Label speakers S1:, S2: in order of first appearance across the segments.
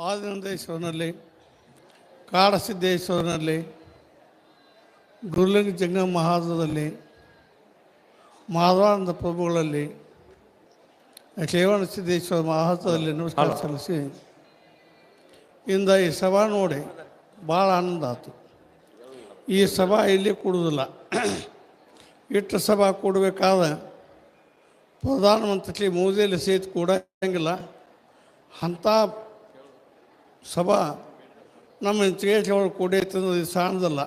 S1: ಆದಿನಂದೇಶ್ವರನಲ್ಲಿ, ಕಾಡಸಿದ್ದೇಶ್ವರನಲ್ಲಿ, ಗುರುಲಿಂಗ ಜಂಗಮ ಮಹಾದಲ್ಲಿ, ಮಾಧವಾನಂದ ಪ್ರಭುಗಳಲ್ಲಿ, ರೇವಣಸಿದ್ದೇಶ್ವರ ಮಹಾದಲ್ಲಿ ನಮಸ್ಕಾರ ಸಲ್ಲಿಸಿ ಇಂದ ಈ ಸಭಾ ನೋಡಿ ಭಾಳ ಆನಂದ ಆಯಿತು. ಈ ಸಭಾ ಇಲ್ಲಿ ಕೂಡುವುದಿಲ್ಲ. ಇಟ್ಟು ಸಭಾ ಕೂಡಬೇಕಾದ ಪ್ರಧಾನಮಂತ್ರಿ ಮೋದಿಯಲ್ಲಿ ಸಹಿತ ಕೂಡಂಗಿಲ್ಲ. ಅಂಥ ಸಭಾ ನಮ್ಮ ಇಂಚಿಗೇಟ್ ಒಳಗೆ ಕೂಡೈತೆ ಅನ್ನೋದು ಇದು ಸಾಣದಲ್ಲ.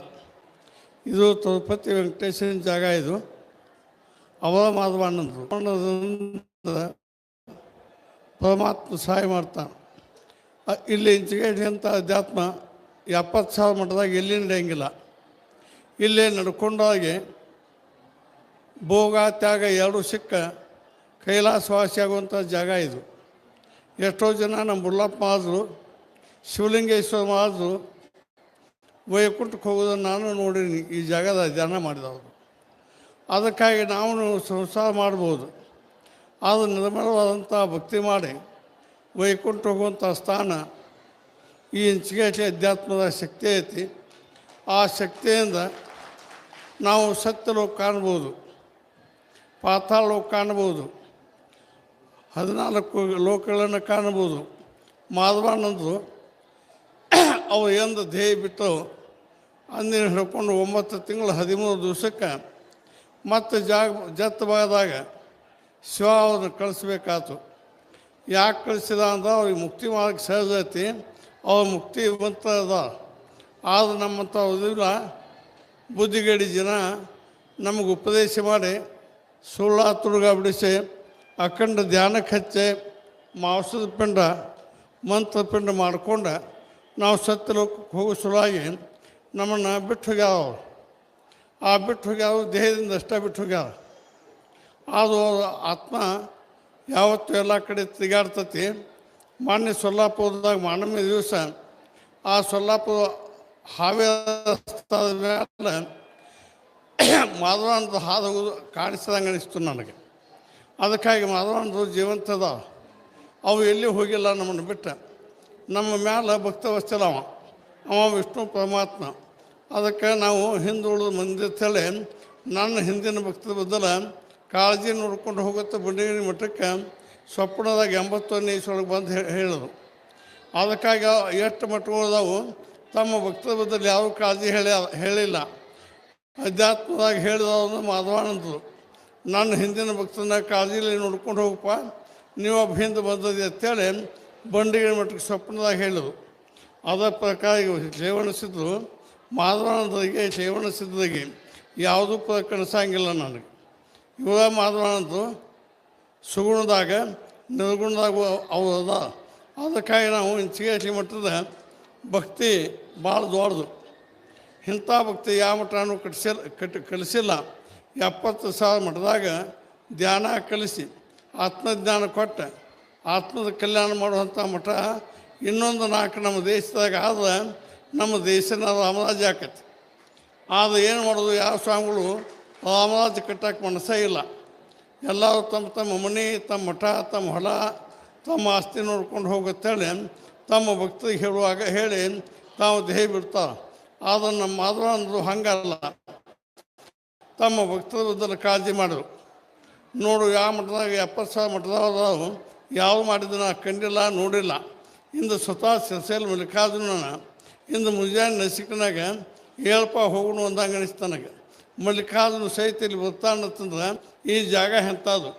S1: ಇದು ತಿರುಪತಿ ವೆಂಕಟೇಶ್ವರನ ಜಾಗ. ಇದು ಅವರ ಮಾಧವಾನಂದರು ಪರಮಾತ್ಮ ಸಹಾಯ ಮಾಡ್ತಾನೆ. ಇಲ್ಲಿ ಇಂಚಿಗೇಟ್ ಅಂತ ಅಧ್ಯಾತ್ಮ 70,000 ಮಠದಾಗ ಎಲ್ಲಿ ನಡೆಯಂಗಿಲ್ಲ. ಇಲ್ಲೇ ನಡ್ಕೊಂಡಾಗೆ ಭೋಗ ತ್ಯಾಗ ಎರಡೂ ಸಿಕ್ಕ ಕೈಲಾಸವಾಸಿ ಆಗುವಂಥ ಜಾಗ ಇದು. ಎಷ್ಟೋ ಜನ ನಮ್ಮ ಬುರ್ಲಪ್ಪ ಆದರು, ಶಿವಲಿಂಗೇಶ್ವರ ಆದರು ವೈಕುಂಠಕ್ಕೆ ಹೋಗೋದನ್ನು ನಾನು ನೋಡೀನಿ. ಈ ಜಾಗದ ಧ್ಯಾನ ಮಾಡಿದವರು. ಅದಕ್ಕಾಗಿ ನಾವು ಸಂಸಾರ ಮಾಡ್ಬೋದು. ಅದು ನಿರ್ಮಲವಾದಂಥ ಭಕ್ತಿ ಮಾಡಿ ವೈಕುಂಠ ಹೋಗುವಂಥ ಸ್ಥಾನ ಈ ಇಂಚಿಗೇಟಿ ಅಧ್ಯಾತ್ಮದ ಶಕ್ತಿ ಐತಿ. ಆ ಶಕ್ತಿಯಿಂದ ನಾವು ಸತ್ಯಲೋಕ ಕಾಣ್ಬೋದು, ಪಾತಾಳ ಲೋಕ ಕಾಣ್ಬೋದು, 14 ಲೋಕಗಳನ್ನು ಕಾಣ್ಬೋದು. ಮಾಧವಾನಂದರು ಅವು ಎಂದು ಧ್ಯೇಯ ಬಿಟ್ಟು ಅಂದಿನ ಹಿಡ್ಕೊಂಡು 9 ತಿಂಗಳು 13 ದಿವಸಕ್ಕೆ ಮತ್ತು ಜತ್ತಬಾದಾಗ ಶಿವ ಅವ್ರನ್ನ ಕಳಿಸ್ಬೇಕಾಯ್ತು. ಯಾಕೆ ಕಳಿಸಿದ ಅಂದ್ರೆ ಅವ್ರಿಗೆ ಮುಕ್ತಿ ಮಾಡೋಕ್ಕೆ ಸಹಜ ಐತಿ. ಅವ್ರ ಮುಕ್ತಿ ಬಂತ ಅದ. ಆದ್ರೆ ನಮ್ಮಂಥ ಓದಿಲ್ಲ ಬುದ್ಧಿಗೇಡಿ ಜನ ನಮಗೆ ಉಪದೇಶ ಮಾಡಿ ಸುಳ್ಳ ತುಡುಗ ಬಿಡಿಸಿ ಅಖಂಡ ಧ್ಯಾನಕ್ಕೆ ಹಚ್ಚಿ ಮಾಂಸದ ಪಿಂಡ ಮಂತ್ರ ಪಿಂಡ ಮಾಡ್ಕೊಂಡು ನಾವು ಸತ್ಯಲೋಕಕ್ಕೆ ಹೋಗೋ ಸಲುವಾಗಿ ನಮ್ಮನ್ನು ಬಿಟ್ಟು ಹೋಗ್ಯಾವ. ಆ ಬಿಟ್ಟು ಹೋಗ್ಯಾವ ದೇಹದಿಂದ ಅಷ್ಟೇ ಬಿಟ್ಟು ಹೋಗ್ಯಾವ. ಅದು ಆತ್ಮ ಯಾವತ್ತೂ ಎಲ್ಲ ಕಡೆ ತಿರುಗಾಡ್ತತಿ. ಮಾನ್ಯ ಸೊಲ್ಲಾಪುರದಾಗ ಮಾನವೀಯ ದಿವಸ ಆ ಸೊಲ್ಲಾಪುರ ಹಾವೇ ಮೇಲೆ ಮಾಧವಾನಂದ ಹಾದು ಕಾಣಿಸ್ದಂಗೆ ಅನಿಸ್ತು ನನಗೆ. ಅದಕ್ಕಾಗಿ ಮಾಧವಾನಂದರು ಜೀವಂತದ. ಅವು ಎಲ್ಲಿ ಹೋಗಿಲ್ಲ ನಮ್ಮನ್ನು ಬಿಟ್ಟು. ನಮ್ಮ ಮ್ಯಾಲೆ ಭಕ್ತವತ್ಸಲ ಅವ ವಿಷ್ಣು ಪರಮಾತ್ಮ. ಅದಕ್ಕೆ ನಾವು ಹಿಂದುಳಿದ ಮಂದಿರ್ತೇಳಿ ನನ್ನ ಹಿಂದಿನ ಭಕ್ತರ ಬದಲ ಕಾಳಜಿ ನೋಡ್ಕೊಂಡು ಹೋಗುತ್ತೆ. ಬಂಡಗಿರಿ ಮಠಕ್ಕೆ ಸ್ವಪ್ನದಾಗ 81ನೇ ಇಸ್ವಿಯೊಳಗೆ ಬಂದು ಹೇಳಿದ್ರು. ಅದಕ್ಕಾಗಿ ಎಷ್ಟು ಮಠಗಳದಾವು ತಮ್ಮ ಭಕ್ತರ ಬದಲು ಯಾವ ಕಾಳಜಿ ಹೇಳಿಲ್ಲ. ಅಧ್ಯಾತ್ಮದಾಗ ಹೇಳಿದವರು ಮಾಧವಾನಂದರು ನನ್ನ ಹಿಂದಿನ ಭಕ್ತನ ಕಾಳಜಿಲಿ ನೋಡ್ಕೊಂಡು ಹೋಗಪ್ಪ, ನೀವು ಒಬ್ಬ ಹಿಂದೆ ಬಂದದ್ದು ಅಂತೇಳಿ ಬಂಡಗಿರಿ ಮಠಕ್ಕೆ ಸ್ವಪ್ನದಾಗ ಹೇಳಿದ್ರು. ಅದರ ಪ್ರಕಾರ ರೇವಣಸಿದ್ರು ಮಾಧವಾನಂದರಿಗೆ ರೇವಣಸಿದ್ರಿಗೆ ಯಾವುದೂ ಕನಸಂಗಿಲ್ಲ ನನಗೆ. ಇವ ಮಾಧವಾನಂದರು ಸುಗುಣದಾಗ ನಿರ್ಗುಣದಾಗ ಅವು ಅದ. ಅದಕ್ಕಾಗಿ ನಾವು ಇಂಚಿಗೇಟಿ ಮಠದ ಭಕ್ತಿ ಭಾಳ ದೊಡ್ಡದು. ಇಂಥ ಭಕ್ತಿ ಯಾವ ಮಠನೂ ಕಲಿಸಿಲ್ಲ. 70,000 ಮಠದಾಗ ಧ್ಯಾನ ಕಲಿಸಿ ಆತ್ಮಜ್ಞಾನ ಕೊಟ್ಟು ಆತ್ಮದ ಕಲ್ಯಾಣ ಮಾಡುವಂಥ ಮಠ ಇನ್ನೊಂದು 4 ನಮ್ಮ ದೇಶದಾಗ ಆದ್ರೆ ನಮ್ಮ ದೇಶನ ರಾಮರಾಜ್ಯ ಆಕತಿ. ಆದರೆ ಏನು ಮಾಡೋದು, ಯಾವ ಸ್ವಾಮಿಗಳು ರಾಮರಾಜ್ಯ ಕಟ್ಟಕ್ಕೆ ಮನಸ್ಸೇ ಇಲ್ಲ. ಎಲ್ಲರೂ ತಮ್ಮ ತಮ್ಮ ಮನೆ, ತಮ್ಮ ಮಠ, ತಮ್ಮ ಹೊಲ, ತಮ್ಮ ಆಸ್ತಿ ನೋಡ್ಕೊಂಡು ಹೋಗುತ್ತೇಳಿ ತಮ್ಮ ಭಕ್ತರಿಗೆ ಹೇಳುವಾಗ ಹೇಳಿ ತಾವು ದೇಹ ಬಿಡ್ತಾರೆ. ಆದರೆ ನಮ್ಮ ಮಾಧವಾನಂದರು ಹಂಗಲ್ಲ. ತಮ್ಮ ಭಕ್ತರ ಬದಲು ಕಾಳಜಿ ಮಾಡಿದ್ರು. ನೋಡು ಯಾವ ಮಠದಾಗ 70,000 ಮಠದವರು ಯಾವ ಮಾಡಿದ್ರು ಕಂಡಿಲ್ಲ, ನೋಡಿಲ್ಲ. ಇಂದು ಸ್ವತಃ ಶ್ರೀಶೈಲ ಮಲ್ಲಿಕಾರ್ಜುನ ಇಂದು ಮುಂಜಾನೆ ನಸಿಕನಾಗ ಹೇಳಪ್ಪ ಹೋಗೋಣ ಅಂದಂಗೆ ಅನಿಸ್ತು ನನಗೆ. ಮಲ್ಲಿಕಾರ್ಜುನ ಸಹಿತ ಇಲ್ಲಿ ಬರ್ತಾನಂತಂದ್ರೆ ಈ ಜಾಗ ಎಂಥದ್ದು,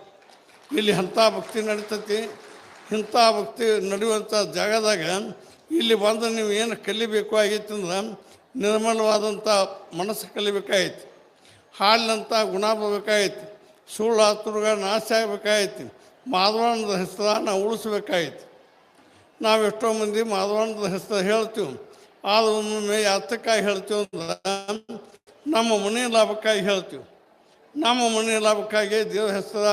S1: ಇಲ್ಲಿ ಅಂಥ ಭಕ್ತಿ ನಡೀತೈತಿ. ಇಂಥ ಭಕ್ತಿ ನಡೆಯುವಂಥ ಜಾಗದಾಗ ಇಲ್ಲಿ ಬಂದು ನೀವು ಏನು ಕಲಿಬೇಕು ಆಗೈತಂದ್ರೆ ನಿರ್ಮಲವಾದಂಥ ಮನಸ್ಸು ಕಲಿಬೇಕಾಯ್ತು. ಹಾಲಿನಂಥ ಗುಣ ಬರಬೇಕಾಯ್ತು. ಸುಳ್ಳು ತುರುಗ ನಾಶ ಆಗಬೇಕಾಯ್ತು. ಮಾಧವಾನಂದ ಹೆಸರನ್ನು ಉಳಿಸ್ಬೇಕಾಯ್ತು. ನಾವು ಎಷ್ಟೋ ಮಂದಿ ಮಾಧವಾನಂದ ಹೆಸರು ಹೇಳ್ತೀವಿ. ಆದ್ರೆ ಒಮ್ಮೊಮ್ಮೆ ಯಾತಕ್ಕಾಗಿ ಹೇಳ್ತೀವಿ ಅಂದ್ರೆ ನಮ್ಮ ಮನೆ ಲಾಭಕ್ಕಾಗಿ ಹೇಳ್ತೀವಿ. ನಮ್ಮ ಮನೆ ಲಾಭಕ್ಕಾಗಿ ದೇವ್ರ ಹೆಸರ,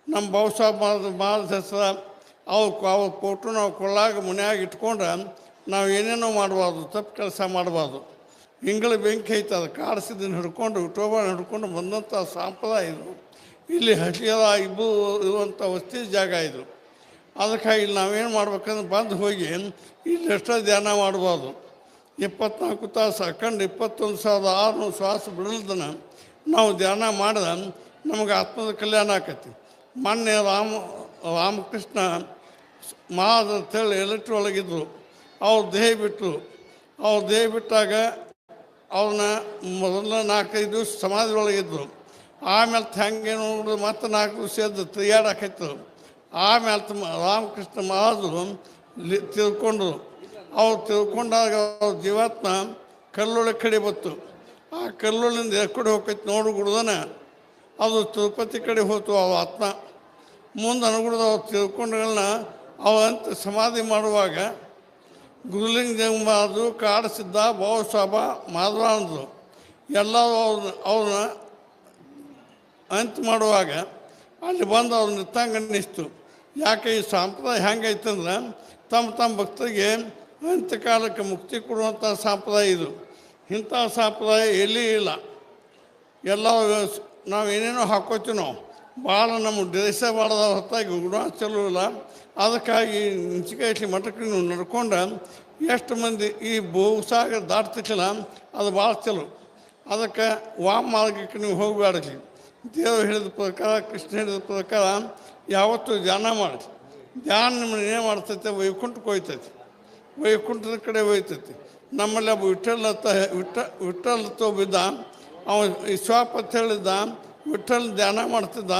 S1: ನಮ್ಮ ಬಹುಸಾಬ್ ಮಾರದ ಹೆಸರ ಅವ್ರ ಫೋಟೋ ನಾವು ಕೊಳ್ಳಾಗ ಮನ್ಯಾಗ ಇಟ್ಕೊಂಡ್ರೆ ನಾವು ಏನೇನೋ ಮಾಡಬಾರ್ದು, ತಪ್ಪು ಕೆಲಸ ಮಾಡಬಾರ್ದು. ಇಂಗಳ ಬೆಂಕಿ ಐತೆ, ಅದು ಕಾಡಿಸಿದ್ದನ್ನು ಹಿಡ್ಕೊಂಡು ಟೋಬಾಣ ಹಿಡ್ಕೊಂಡು ಬಂದಂಥ ಸಂಪ್ರದಾಯ ಇದು. ಇಲ್ಲಿ ಹಸಿಯದ ಇಬ್ಬರು ಇರುವಂಥ ವಸ್ತಿ ಜಾಗ ಇದು. ಅದಕ್ಕಾಗಿ ಇಲ್ಲಿ ನಾವೇನು ಮಾಡ್ಬೇಕಂದ್ರೆ ಬಂದು ಹೋಗಿ ಇಲ್ಲಿ ಎಷ್ಟೋ ಧ್ಯಾನ ಮಾಡ್ಬೋದು. 24 ತಾಸು ಅಖಂಡ 21,600 ಶ್ವಾಸ ಬಿಡಲ್ದನ ನಾವು ಧ್ಯಾನ ಮಾಡಿದ ನಮಗೆ ಆತ್ಮದ ಕಲ್ಯಾಣ ಆಕೈತಿ. ಮೊನ್ನೆ ರಾಮಕೃಷ್ಣ ಮಹಾರಾಜ್ ಅಂತೇಳಿ ಎಲೆಕ್ಟ್ರಿ ಒಳಗಿದ್ರು. ಅವ್ರು ದೇಹ ಬಿಟ್ಟಾಗ ಅವ್ರನ್ನ ಮೊದಲ 4-5 ದಿವಸ ಸಮಾಧಿ ಒಳಗಿದ್ರು. ಆಮೇಲೆ ಹಂಗೆ ನೋಡಿದ್ರು ಮತ್ತೆ 4 ದಿವಸ ಎದ್ದು ತಿರುಗಾಡಾಕೈತು. ಆಮೇಲೆ ರಾಮಕೃಷ್ಣ ಮಹಾರಾಜರು ತಿಳ್ಕೊಂಡ್ರು. ಅವ್ರು ತಿಳ್ಕೊಂಡಾಗ ಅವ್ರ ಜೀವಾತ್ಮ ಕಲ್ಲೊಳಗೆ ಕಡೆ ಬತ್ತು. ಆ ಕಲ್ಲೊಳಿಂದ ಎಕ್ಕಡೆ ಹೋಗ್ತೈತಿ ನೋಡ್ಗುಡ್ದನ ಅದು ತಿರುಪತಿ ಕಡೆ ಹೋಯ್ತು. ಅವ ಆತ್ಮ ಮುಂದೆ ಅನುಗುಡ್ದು ಅವ್ರು ತಿಳ್ಕೊಂಡಗಳನ್ನ ಅವಂತ ಸಮಾಧಿ ಮಾಡುವಾಗ ಗುರುಲಿಂಗ ಜಂಬಾದು ಕಾಡಿಸಿದ್ದ ಬಹುಶಾಬ ಮಾಧವಾನಂದರು ಎಲ್ಲರೂ ಅವ್ರನ್ನ ಅಂತ್ಯ ಮಾಡುವಾಗ ಅಲ್ಲಿ ಬಂದು ಅವ್ರು ನಿಂತಂಗ ನಿಸ್ತು. ಯಾಕೆ ಈ ಸಂಪ್ರದಾಯ ಹೆಂಗೈತಂದ್ರೆ ತಮ್ಮ ಭಕ್ತರಿಗೆ ಅಂತ್ಯಕಾಲಕ್ಕೆ ಮುಕ್ತಿ ಕೊಡುವಂಥ ಸಂಪ್ರದಾಯ ಇದು. ಇಂಥ ಸಂಪ್ರದಾಯ ಎಲ್ಲಿ ಇಲ್ಲ. ಎಲ್ಲ ನಾವು ಏನೇನೋ ಹಾಕೋತೀವಿ. ನಾವು ಭಾಳ ನಮ್ಮ ದೇಶ ಬಾಳದ ಹೊತ್ತಾಗಿ ಗುಣ ಚಲೋ ಇಲ್ಲ. ಅದಕ್ಕಾಗಿ ಇಂಚಿಕಾಯಿ ಮಠಕ್ಕೆ ನೀವು ನಡ್ಕೊಂಡು ಎಷ್ಟು ಮಂದಿ ಈ ಭೂಸಾಗರ ದಾಟ್ತಿಲ್ಲ ಅದು ಭಾಳ ಚಲೋ. ಅದಕ್ಕೆ ಮಾರ್ಗಕ್ಕೆ ನೀವು ಹೋಗಬೇಡ್ರಿ. ದೇವರು ಹೇಳಿದ ಪ್ರಕಾರ, ಕೃಷ್ಣ ಹೇಳಿದ ಪ್ರಕಾರ ಯಾವತ್ತೂ ಧ್ಯಾನ ಮಾಡಿ. ಧ್ಯಾನ ನಿಮ್ಮನ್ನು ಏನು ಮಾಡ್ತೈತೆ? ವೈಕುಂಠಕ್ಕೆ ಹೋಯ್ತೈತಿ, ವೈಕುಂಠದ ಕಡೆ ಹೋಯ್ತೈತಿ. ನಮ್ಮಲ್ಲಿ ಒಬ್ಬ ವಿಠ್ಠಲ್ ಬಿದ್ದ. ಅವ ವಿಶ್ವಾಪತ್ ಹೇಳಿದ್ದ, ವಿಠ್ಠಲ್ ಧ್ಯಾನ ಮಾಡ್ತಿದ್ದ.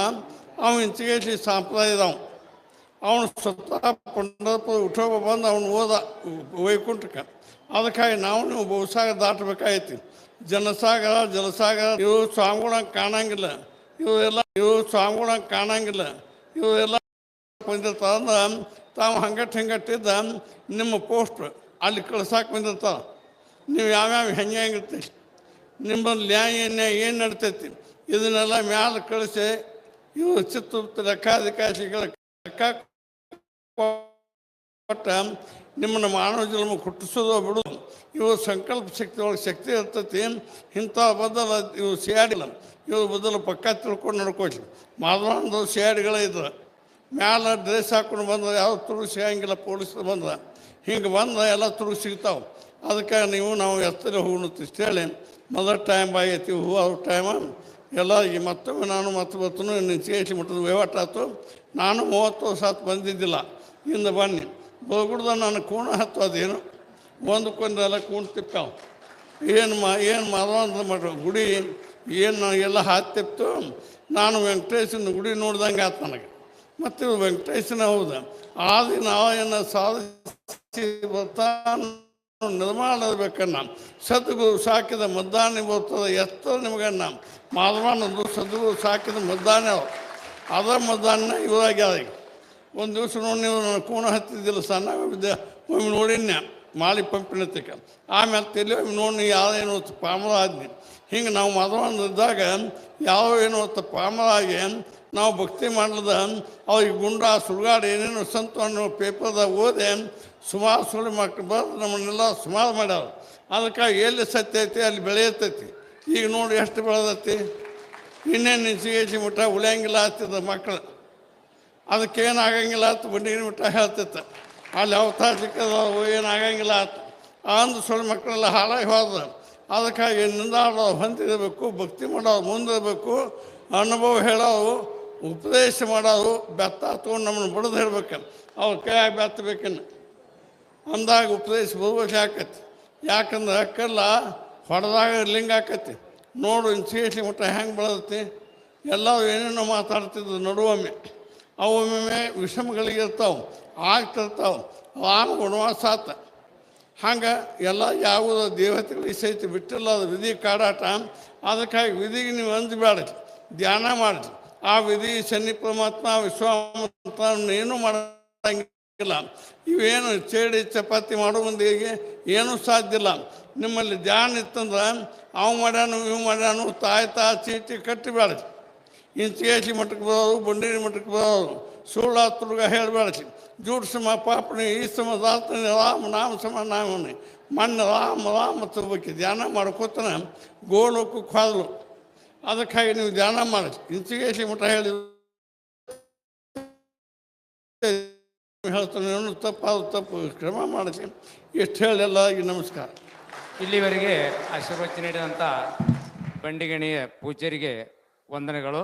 S1: ಅವನು ಇಂಚಿಗೆ ಸಂಪ್ರದಾಯದವ. ಅವನು ಸ್ವತಃ ಪಂಡರಪುರ ವಿಠೋಬ ಬಂದು ಅವನು ಹೋದ ವೈಕುಂಠಕ್ಕೆ. ಅದಕ್ಕಾಗಿ ನೀವು ಬಹುಸಾಗರ ದಾಟಬೇಕಾಯ್ತಿ. ಜಲಸಾಗರ ಇವು ಸ್ವಾಮಿಗಳಂಗೆ ಕಾಣಂಗಿಲ್ಲ. ಇವರೆಲ್ಲ ಬಂದಿರ್ತಾವ ಅಂದ್ರೆ ತಾವು ಹಂಗಟ್ಟಿದ್ದ ನಿಮ್ಮ ಪೋಸ್ಟ್ ಅಲ್ಲಿ ಕಳ್ಸಾಕೆ ಬಂದಿರ್ತಾವೆ. ನೀವು ಯಾವ್ಯಾವ ಹೆಂಗಿರ್ತೀರಿ, ನಿಮ್ಮಲ್ಲಿ ನ್ಯಾಯ ಏನು ನಡ್ತೈತಿ ಇದನ್ನೆಲ್ಲ ಮ್ಯಾಲೆ ಕಳಿಸಿ ಇವು ಚಿತ್ರ ಲೆಕ್ಕಾಧಿಕಾರಿಗಳ ಕೊಟ್ಟ ನಿಮ್ಮನ್ನು ಮಾನವ ಜನ್ಮ ಹುಟ್ಟಿಸೋದು ಬಿಡು. ಇವು ಸಂಕಲ್ಪ ಶಕ್ತಿ ಒಳಗೆ ಶಕ್ತಿ ಇರ್ತೈತಿ. ಇಂಥ ಬದಲು ಇವು ಸಿಯಾಡಿಲ್ಲ. ಇವು ಬದಲು ಪಕ್ಕ ತಿಳ್ಕೊಂಡು ನಡ್ಕೊಳ್ರಿ. ಮಾಧವಾನಂದ ಸಿಯಾಡಿಗಳೇ ಇದ್ರೆ ಮ್ಯಾಲೆ ಡ್ರೆಸ್ ಹಾಕೊಂಡು ಬಂದ್ರೆ ಯಾವ ತುರುಗಿ ಸಿಗಂಗಿಲ್ಲ. ಪೊಲೀಸರು ಬಂದ್ರೆ ಹಿಂಗೆ ಬಂದ್ರೆ ಎಲ್ಲ ತುರುಗಿ ಸಿಗ್ತಾವೆ. ಅದಕ್ಕೆ ನಾವು ಎತ್ತರ ಹೋಗೋಣ ಹೇಳಿ ಮೊದಲ ಟೈಮ್ ಆಗೈತಿ. ಅವ್ರ ಟೈಮ ಎಲ್ಲ ಈಗ ಮತ್ತೊಮ್ಮೆ ನಾನು ಬರ್ತನು ನಿಂತು ಮುಟ್ಟದ ವಹಿವಾಟಾಯ್ತು. ನಾನು 30 ವರ್ಷ ಬಂದಿದ್ದಿಲ್ಲ. ಇಂದ ಬನ್ನಿ ಬೋಗುಡ್ದ ನಾನು ಕೂಣ ಹತ್ತು ಅದೇನು ಒಂದಕ್ಕೊಂದೆಲ್ಲ ಕೂಣ ತಿಪ್ಪಾವ. ಏನು ಮಾಧವಾನಂದ ಮಠ ಗುಡಿ ಏನು ಎಲ್ಲ ತಿಪ್ತು. ನಾನು ವೆಂಕಟೇಶನ ಗುಡಿ ನೋಡ್ದಂಗೆ ಆಯ್ತು ನನಗೆ. ಮತ್ತು ವೆಂಕಟೇಶನ ಹೌದು ಆ ದಿನ ಏನು ಸಾಧಿಸಿ ಬರ್ತಾನ ನಿರ್ಮಾಣ ಬೇಕನ್ನ ಸದ್ಗುರು ಸಾಕಿದ ಮದ್ದಾನೆ ಬರ್ತದೆ. ಎಷ್ಟೋ ನಿಮಗನ್ನ ಮಾಧವಾನಂದು ಸದ್ಗುರು ಸಾಕಿದ ಮದ್ದಾನೆ ಅದ ಮದ್ದಾನ ಇವಾಗ್ಯಾವ. ಒಂದು ದಿವಸ ನೋಡಿ ನೀವು ನಾನು ಕೂಣ ಹತ್ತಿದ್ದಿಲ್ಲ, ಸಣ್ಣ ಬಿದ್ದೆ. ಒಮ್ಮೆ ನೋಡಿನ್ಯ ಮಾಳಿ ಪಂಪಿನತ್ತಕ್ಕೆ. ಆಮೇಲೆ ತಲೆ ಒಮ್ಮೆ ನೋಡಿ ಯಾವುದೇನು ಹೊತ್ತು ಪಾಮರ ಆದ್ನಿ. ಹಿಂಗೆ ನಾವು ಮಾಧವಾನಂದಿದ್ದಾಗ ಯಾವ ಏನು ಹೊತ್ತು ಪಾಮರ ಆಗಿ ನಾವು ಭಕ್ತಿ ಮಾಡ್ಲದ ಅವ್ರಿಗೆ ಗುಂಡ ಸುಡುಗಾಡು ಏನೇನು ಸಂತ ಅನ್ನೋ ಪೇಪರ್ದಾಗ ಓದೆ ಸುಮಾರು ಸುಳ್ಳು ಮಕ್ಕಳು ಬರೆದು ನಮ್ಮನ್ನೆಲ್ಲ ಸುಮಾರು ಮಾಡ್ಯಾರ. ಅದಕ್ಕಾಗಿ ಎಲ್ಲಿ ಸತ್ಯ ಐತಿ ಅಲ್ಲಿ ಬೆಳೆಯತೈತಿ. ಈಗ ನೋಡಿ ಎಷ್ಟು ಬೆಳೆದೈತಿ. ಇನ್ನೇನು ನಿಂಚಿಗೇಸಿ ಮುಟ್ಟ ಉಳಿಯಂಗಿಲ್ಲ ಆಗ್ತಿದ್ದ ಮಕ್ಕಳು. ಅದಕ್ಕೇನು ಆಗಂಗಿಲ್ಲ ಆಯ್ತು. ಬಂಡಿಗಿನ ಮುಟ್ಟ ಹೇಳ್ತೈತೆ ಅಲ್ಲಿ ಅವತಾರ ಸಿಕ್ಕದ ಏನಾಗಂಗಿಲ್ಲ ಆಯ್ತು. ಅಂದು ಸುಳ್ಳು ಮಕ್ಕಳೆಲ್ಲ ಹಾಳಾಗಿ ಹೋದ. ಅದಕ್ಕಾಗಿ ನಿಂದಾಡೋದು ಹೊಂದಿರಬೇಕು, ಭಕ್ತಿ ಮಾಡೋದು ಮುಂದಿರಬೇಕು, ಅನುಭವ ಹೇಳೋದು, ಉಪದೇಶ ಮಾಡೋದು, ಬೆತ್ತ ತೊಗೊಂಡು ನಮ್ಮನ್ನು ಬಡಿದು ಹೇಳ್ಬೇಕು. ಅವ್ರ ಕೈಯಾಗಿ ಬೆತ್ತಬೇಕನ್ನು ಅಂದಾಗ ಉಪದೇಶ ಬರ್ಬೇಕು ಆಕೈತಿ. ಯಾಕಂದ್ರೆ ಕಲ್ಲ ಹೊಡೆದಾಗ ಲಿಂಗ ಆಕೈತಿ. ನೋಡು ಇಂಚಿಗೇಸಿ ಮುಟ್ಟ ಹೆಂಗೆ ಬೆಳೆದೈತಿ. ಎಲ್ಲರೂ ಏನೇನೋ ಮಾತಾಡ್ತಿದ್ರು ನಡುವೊಮ್ಮೆ. ಅವೊಮ್ಮೆ ವಿಷಮಗಳಿಗಿರ್ತಾವೆ, ಆಗ್ತಿರ್ತಾವೆ. ರಾಮ ವನವಾಸ ಆತ. ಹಂಗೆ ಎಲ್ಲ ಯಾವುದೋ ದೇವತೆಗಳಿಗೆ ಸಹಿತ ಬಿಟ್ಟಿಲ್ಲ. ಅದು ವಿಧಿ ಕಾಡಾಟ. ಅದಕ್ಕಾಗಿ ವಿಧಿಗೆ ನೀವು ಅಂಜಬೇಡ, ಧ್ಯಾನ ಮಾಡಿರಿ. ಆ ವಿಧಿ ಶನಿ ಪರಮಾತ್ಮ ವಿಶ್ವಾಮಿತ್ರ ಏನೂ ಮಾಡಂಗಿಲ್ಲ. ಇವೇನು ಚೇಡಿ ಚಪಾತಿ ಮಾಡೋ ಮಂದಿಗೆ ಏನೂ ಸಾಧ್ಯ ಇಲ್ಲ. ನಿಮ್ಮಲ್ಲಿ ಧ್ಯಾನ ಇತ್ತಂದ್ರೆ ಅವು ಮಾಡ್ಯಾನು ಇವು ಮಾಡ್ಯಾನು ತಾಯ್ತಾ ಚೀಟಿ ಕಟ್ಟಿಬೇಡ. ಇಂಚಿಗೇಸಿ ಮಠಕ್ಕೆ ಬರೋದು, ಬಂಡೇರಿ ಮಠಕ್ಕೆ ಬರೋದು, ಸುಳ್ಳು ತುರ್ಗ ಹೇಳಬೇಡ. ಜೂಟ್ ಸಮ ಪಾಪಣಿ ಈ ಸಮ ದಾತನಿ ರಾಮ ನಾಮ ಸಮ ನಾಮನಿ ಮಣ್ಣು ರಾಮ ತರ್ಬೇಕು. ಧ್ಯಾನ ಮಾಡ್ಕೋತಾನೆ ಗೋಲೋಕಕ್ಕೆ ಹೋದಲು. ಅದಕ್ಕಾಗಿ ನೀವು ಧ್ಯಾನ ಮಾಡಿ. ಇಂಚಿಗೇಸಿ ಮಠ ಹೇಳಿ ಹೇಳ್ತಾನೆ, ಏನು ತಪ್ಪಾದ ತಪ್ಪು ಕ್ರಮ ಮಾಡ್ತೀನಿ. ಇಷ್ಟು ಹೇಳಿ ಎಲ್ಲರಿಗೂ ನಮಸ್ಕಾರ.
S2: ಇಲ್ಲಿವರೆಗೆ ಆಶೀರ್ವಚನೆ ನೀಡಿದಂಥ ಬಂಡಿಗಣಿಯ ಪೂಜ್ಯರಿಗೆ ವಂದನೆಗಳು.